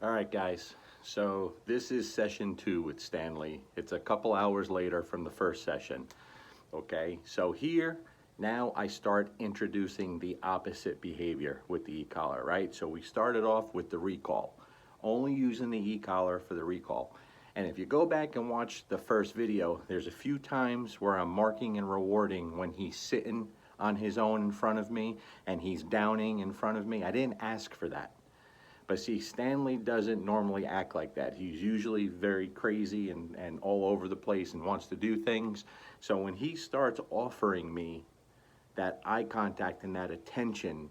All right, guys. So this is session 2 with Stanley. It's a couple hours later from the first session. Okay, so here now I start introducing the opposite behavior with the e-collar, right? So we started off with the recall, only using the e-collar for the recall. And if you go back and watch the first video, there's a few times where I'm marking and rewarding when he's sitting on his own in front of me and he's downing in front of me. I didn't ask for that. But see, Stanley doesn't normally act like that. He's usually very crazy and all over the place and wants to do things. So when he starts offering me that eye contact and that attention,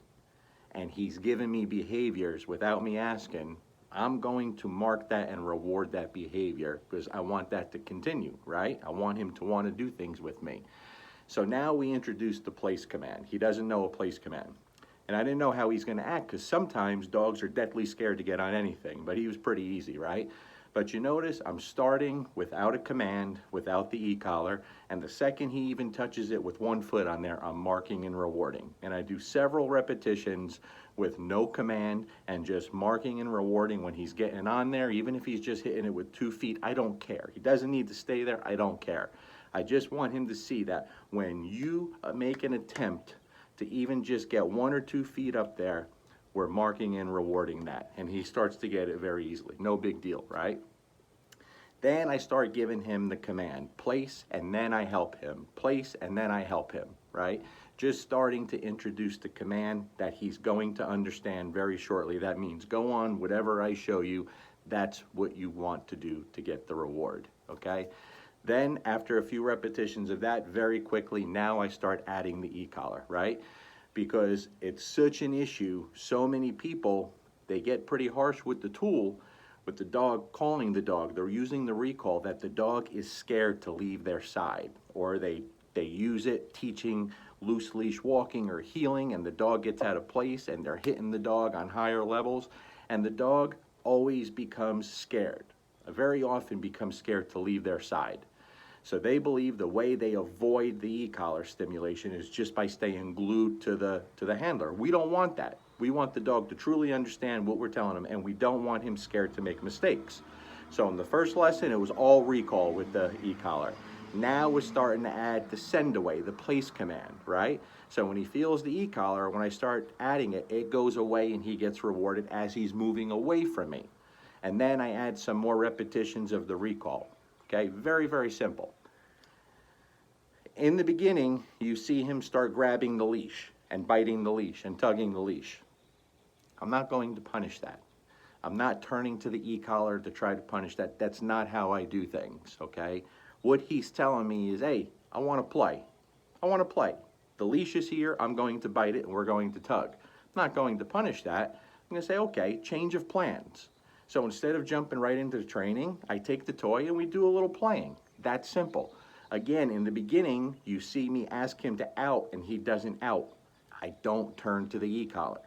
and he's giving me behaviors without me asking, I'm going to mark that and reward that behavior because I want that to continue, right? I want him to want to do things with me. So now we introduce the place command. He doesn't know a place command. And I didn't know how he's going to act because sometimes dogs are deathly scared to get on anything, but he was pretty easy, right? But you notice I'm starting without a command, without the e-collar, and the second he even touches it with one foot on there, I'm marking and rewarding. And I do several repetitions with no command and just marking and rewarding when he's getting on there, even if he's just hitting it with 2 feet, I don't care. He doesn't need to stay there, I don't care. I just want him to see that when you make an attempt to even just get 1 or 2 feet up there, we're marking and rewarding that. And he starts to get it very easily. No big deal, right? Then I start giving him the command, place, and then I help him. Place, and then I help him, right? Just starting to introduce the command that he's going to understand very shortly. That means go on, whatever I show you, that's what you want to do to get the reward, okay? Then after a few repetitions of that, very quickly, now I start adding the e-collar, right? Because it's such an issue, so many people, they get pretty harsh with the tool, with the dog, calling the dog. They're using the recall that the dog is scared to leave their side, or they use it teaching loose leash walking or heeling, and the dog gets out of place and they're hitting the dog on higher levels, and the dog always becomes scared. Very often becomes scared to leave their side. So they believe the way they avoid the e-collar stimulation is just by staying glued to the handler. We don't want that. We want the dog to truly understand what we're telling him, and we don't want him scared to make mistakes. So in the first lesson, it was all recall with the e-collar. Now we're starting to add the send away, the place command, right? So when he feels the e-collar, when I start adding it, it goes away and he gets rewarded as he's moving away from me. And then I add some more repetitions of the recall. Okay, very, very simple. In the beginning, you see him start grabbing the leash and biting the leash and tugging the leash. I'm not going to punish that. I'm not turning to the e-collar to try to punish that. That's not how I do things, okay? What he's telling me is, hey, I want to play. I want to play. The leash is here, I'm going to bite it, and we're going to tug. I'm not going to punish that. I'm going to say, okay, change of plans. So instead of jumping right into the training, I take the toy and we do a little playing. That's simple. Again, in the beginning, you see me ask him to out and he doesn't out. I don't turn to the e-collar.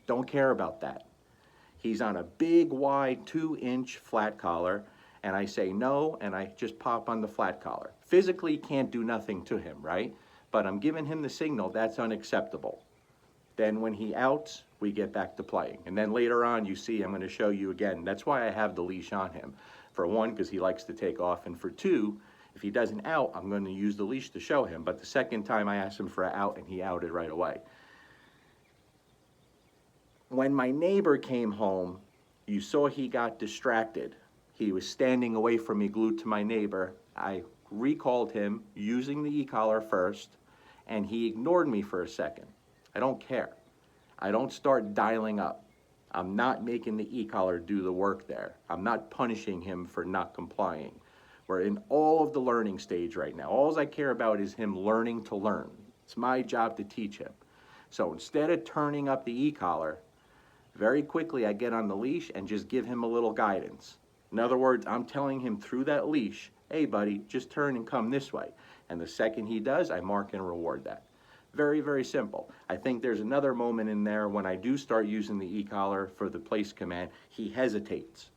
Don't care about that. He's on a big, wide 2-inch flat collar and I say no and I just pop on the flat collar. Physically can't do nothing to him, right? But I'm giving him the signal that's unacceptable. Then when he outs, we get back to playing. And then later on, you see, I'm going to show you again. That's why I have the leash on him. For one, because he likes to take off. And for two, if he doesn't out, I'm going to use the leash to show him. But the second time I asked him for an out, and he outed right away. When my neighbor came home, you saw he got distracted. He was standing away from me, glued to my neighbor. I recalled him using the e-collar first, and he ignored me for a second. I don't care. I don't start dialing up. I'm not making the e-collar do the work there. I'm not punishing him for not complying. We're in all of the learning stage right now. All I care about is him learning to learn. It's my job to teach him. So instead of turning up the e-collar, very quickly I get on the leash and just give him a little guidance. In other words, I'm telling him through that leash, hey buddy, just turn and come this way. And the second he does, I mark and reward that. Very, very simple. I think there's another moment in there when I do start using the e-collar for the place command, he hesitates.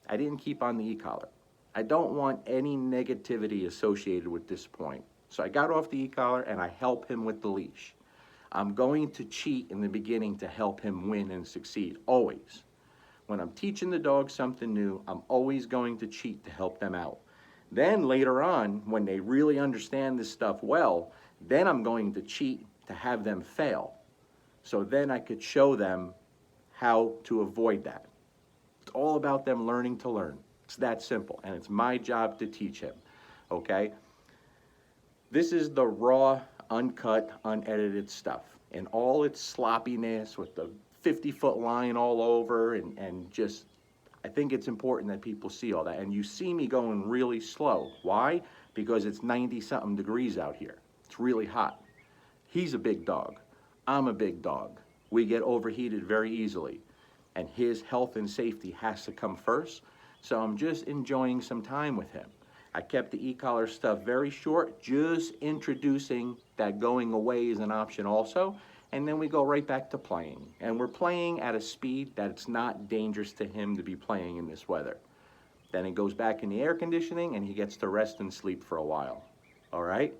I didn't keep on the e-collar. I don't want any negativity associated with this point. So I got off the e-collar and I help him with the leash. I'm going to cheat in the beginning to help him win and succeed, always. When I'm teaching the dog something new, I'm always going to cheat to help them out. Then later on, when they really understand this stuff well, then I'm going to cheat to have them fail. So then I could show them how to avoid that. It's all about them learning to learn. It's that simple, and it's my job to teach him, okay? This is the raw, uncut, unedited stuff, and all its sloppiness with the 50-foot line all over, and just, I think it's important that people see all that. And you see me going really slow. Why? Because it's 90-something degrees out here. It's really hot. He's a big dog. I'm a big dog. We get overheated very easily, and his health and safety has to come first. So I'm just enjoying some time with him. I kept the e-collar stuff very short, just introducing that going away is an option also, and then we go right back to playing. And we're playing at a speed that it's not dangerous to him to be playing in this weather. Then it goes back in the air conditioning and he gets to rest and sleep for a while. All right?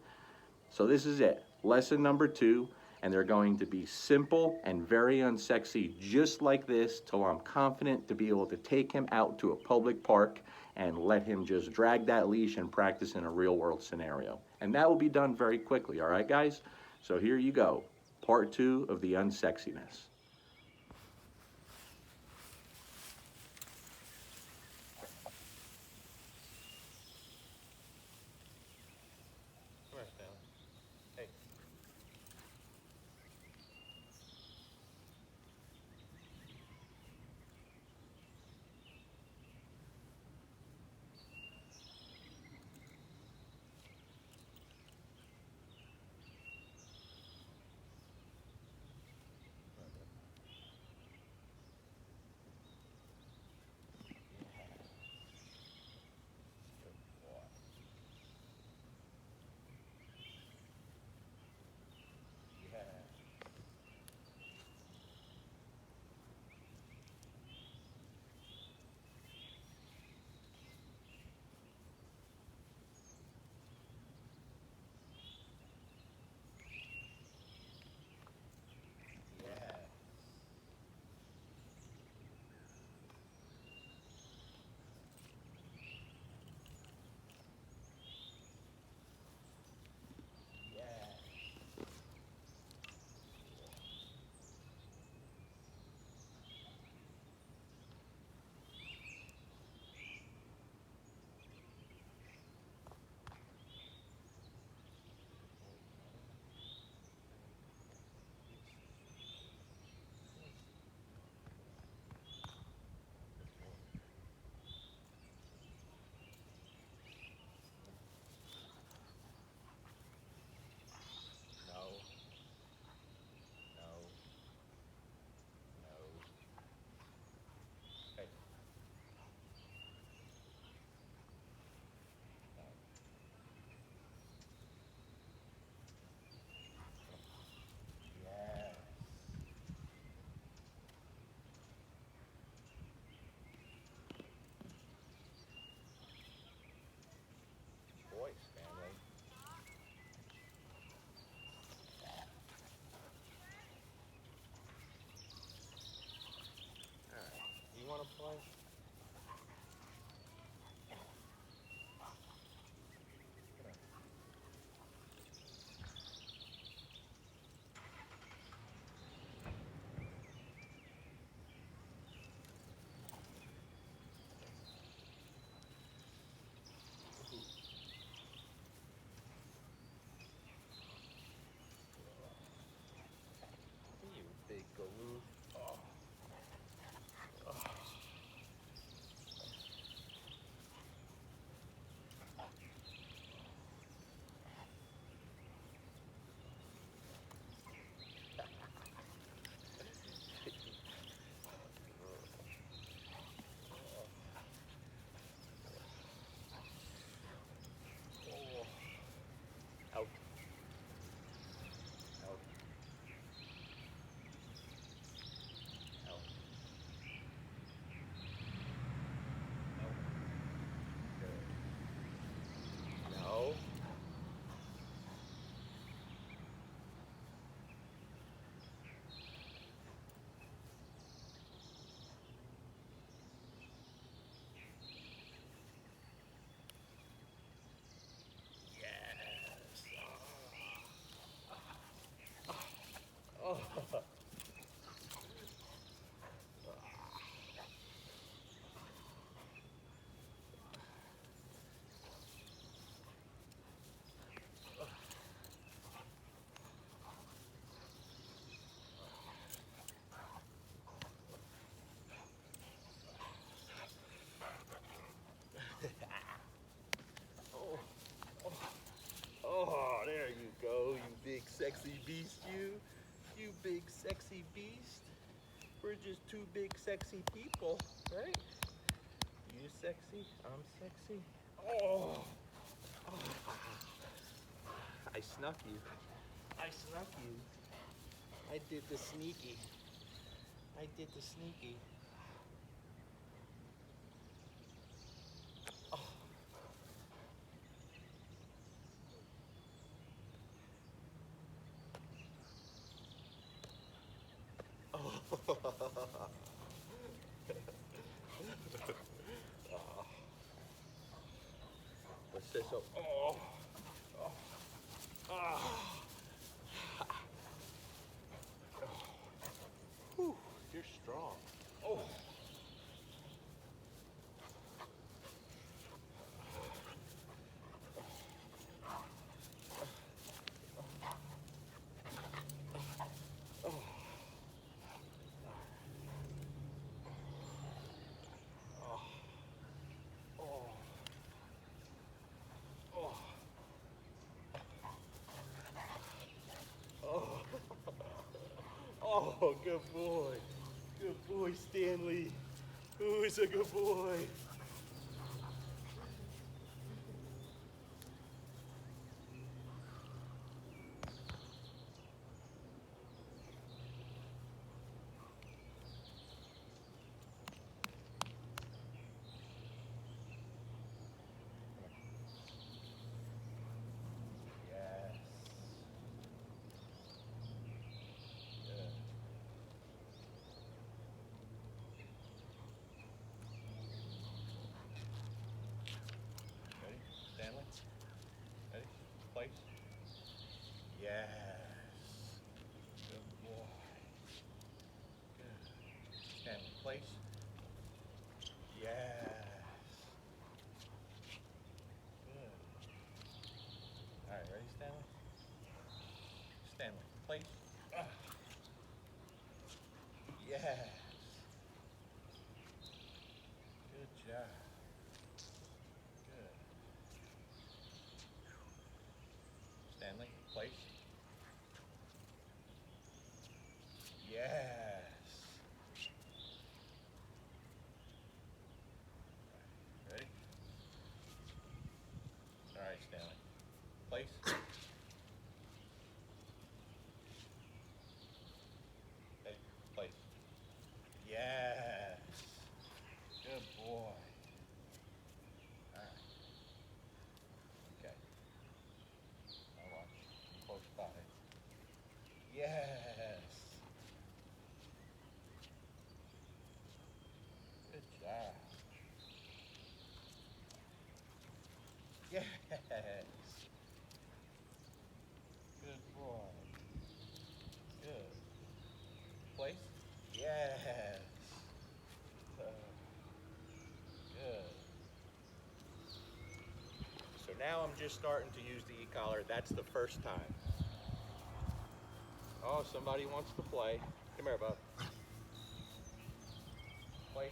So this is it. Lesson number 2, and they're going to be simple and very unsexy, just like this, till I'm confident to be able to take him out to a public park and let him just drag that leash and practice in a real world scenario. And that will be done very quickly, all right, guys? So here you go, part 2 of the unsexiness. Come here, Stanley. Hey. Boy, Stanley. Alright. You want to play? You big galoot. Oh. big sexy people, right? You sexy, I'm sexy. Oh, I snuck you. I snuck you. I did the sneaky. I did the sneaky. Oh. Oh. What's this? Oh. Oh. Oh. Whew, you're strong. Oh. Oh, good boy. Good boy, Stanley. Who's a good boy? Yes. Good. Ready? Stanley? Ready? Place? Yes. Good boy. Good. Stanley, place? Yes. Good. All right, ready, Stanley? Stanley, place? Ah. Yes. Good job. Good. Stanley, place? Yes. Ready? All right, Stanley. Place? Okay, place. Yes. Good boy. All right. Okay. Now watch. Close by. Yes. Good job. Yes. Good boy. Good. Place? Yes. Good. So now I'm just starting to use the e-collar. That's the first time. Oh, somebody wants to play. Come here, bub. Play.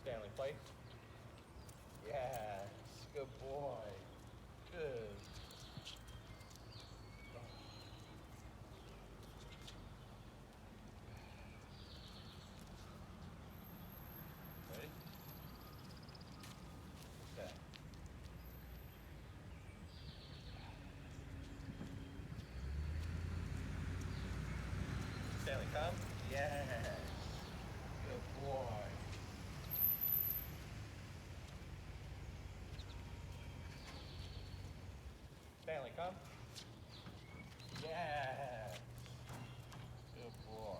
Stanley, play. Yes. Good boy. Good. Ready? Okay. Stanley, come. Yes. Good boy. Stanley, come. Yes. Good boy.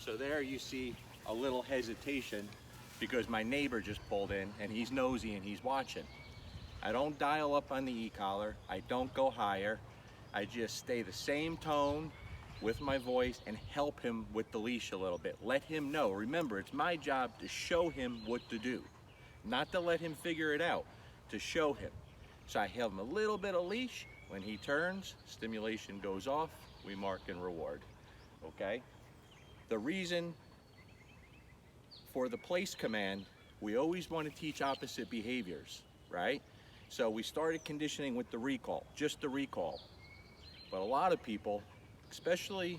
So there you see a little hesitation because my neighbor just pulled in and he's nosy and he's watching. I don't dial up on the e-collar. I don't go higher. I just stay the same tone with my voice and help him with the leash a little bit. Let him know. Remember, it's my job to show him what to do, not to let him figure it out, to show him. So I have him a little bit of leash. When he turns, stimulation goes off, we mark and reward, okay? The reason for the place command, we always want to teach opposite behaviors, right? So we started conditioning with the recall, just the recall. But a lot of people, especially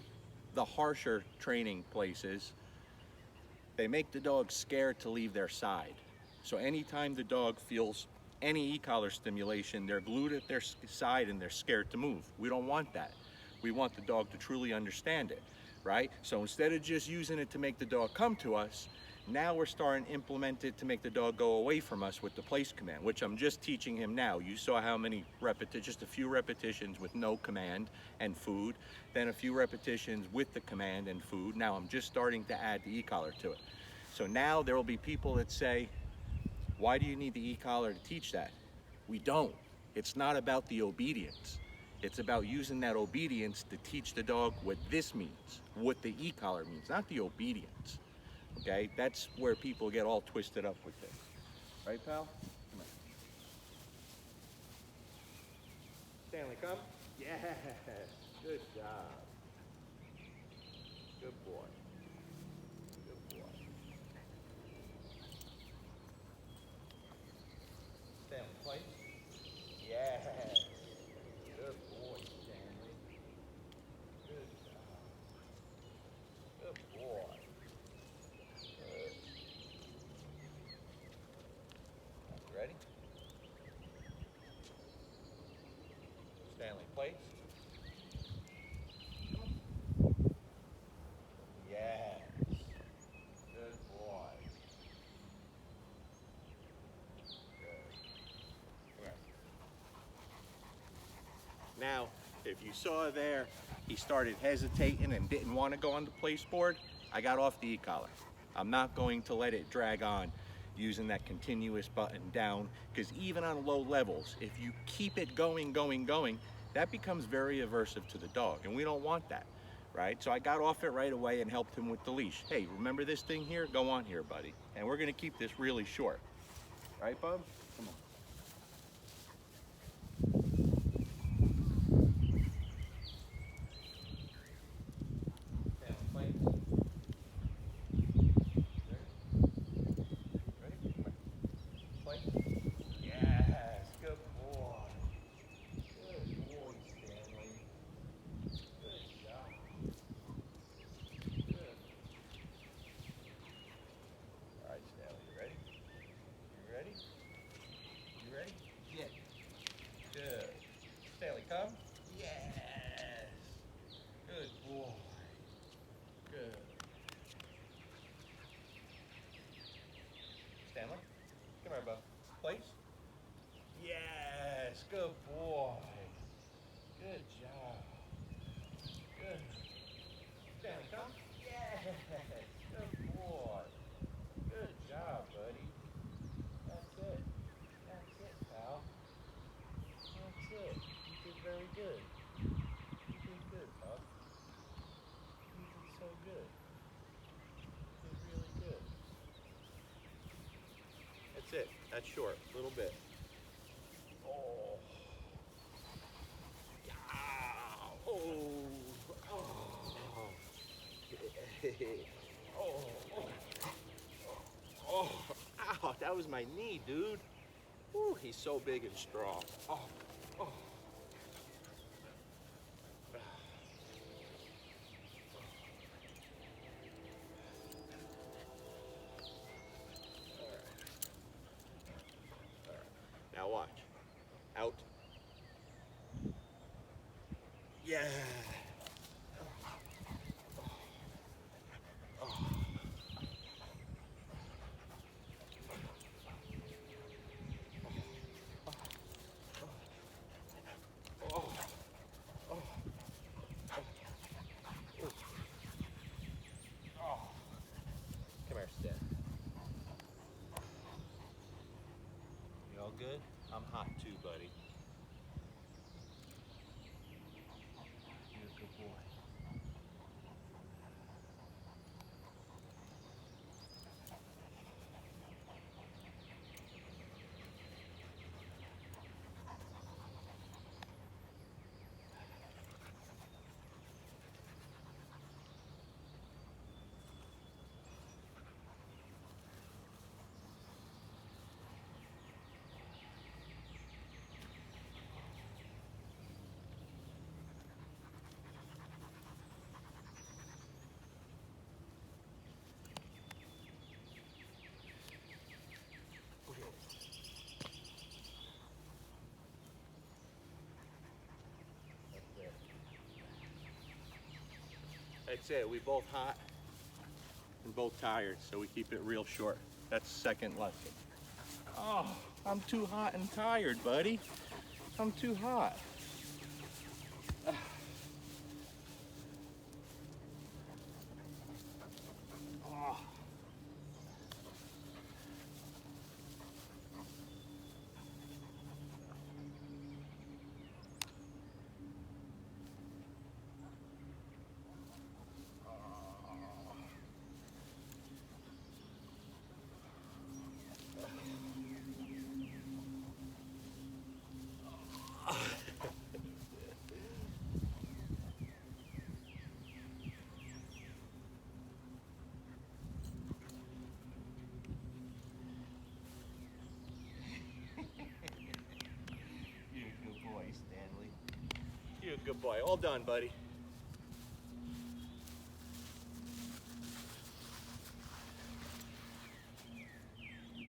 the harsher training places, they make the dog scared to leave their side. So anytime the dog feels any e-collar stimulation, they're glued at their side and they're scared to move. We don't want that. We want the dog to truly understand it, right? So instead of just using it to make the dog come to us, now we're starting to implement it to make the dog go away from us with the place command, which I'm just teaching him now. You saw how many repetitions, just a few repetitions with no command and food, then a few repetitions with the command and food. Now I'm just starting to add the e-collar to it. So now there will be people that say, why do you need the e-collar to teach that? We don't. It's not about the obedience. It's about using that obedience to teach the dog what this means, what the e-collar means, not the obedience. Okay, that's where people get all twisted up with this. Right, pal? Come on. Stanley, come. Yes, good job. Good boy. Good boy. Stanley, play. Yes. Good boy, Stanley. Good job. Good boy. Good. Ready? Stanley, place. Yes. Good boy. Good. Come here. Now, if you saw there, he started hesitating and didn't want to go on the place board, I got off the e-collar. I'm not going to let it drag on using that continuous button down, because even on low levels, if you keep it going, that becomes very aversive to the dog, and we don't want that, right? So I got off it right away and helped him with the leash. Hey, remember this thing here? Go on here, buddy. And we're gonna keep this really short. Right, bub? Come on. Come? Yes. Good boy. Good. Stanley, come here, bub. Place. Yes. Good boy. Good job. Good. Stanley, come. Yes. Good boy. Good job, buddy. That's it. That's it, pal. That's it. You did very good. You did good, bub. You did so good. You did really good. That's it. That's short. A little bit. Oh. Yeah. Oh. Oh. Oh. Oh. Ow. That was my knee, dude. Whew, he's so big and strong. Oh. Oh. Now watch. Out. Yeah. Come here, Stan. You all good? I'm hot too, buddy. You're a good boy. That's it. We both hot and both tired, so we keep it real short. That's the second lesson. Oh, I'm too hot and tired, buddy. I'm too hot. Oh. You're a good boy, Stanley. You're a good boy. All done, buddy.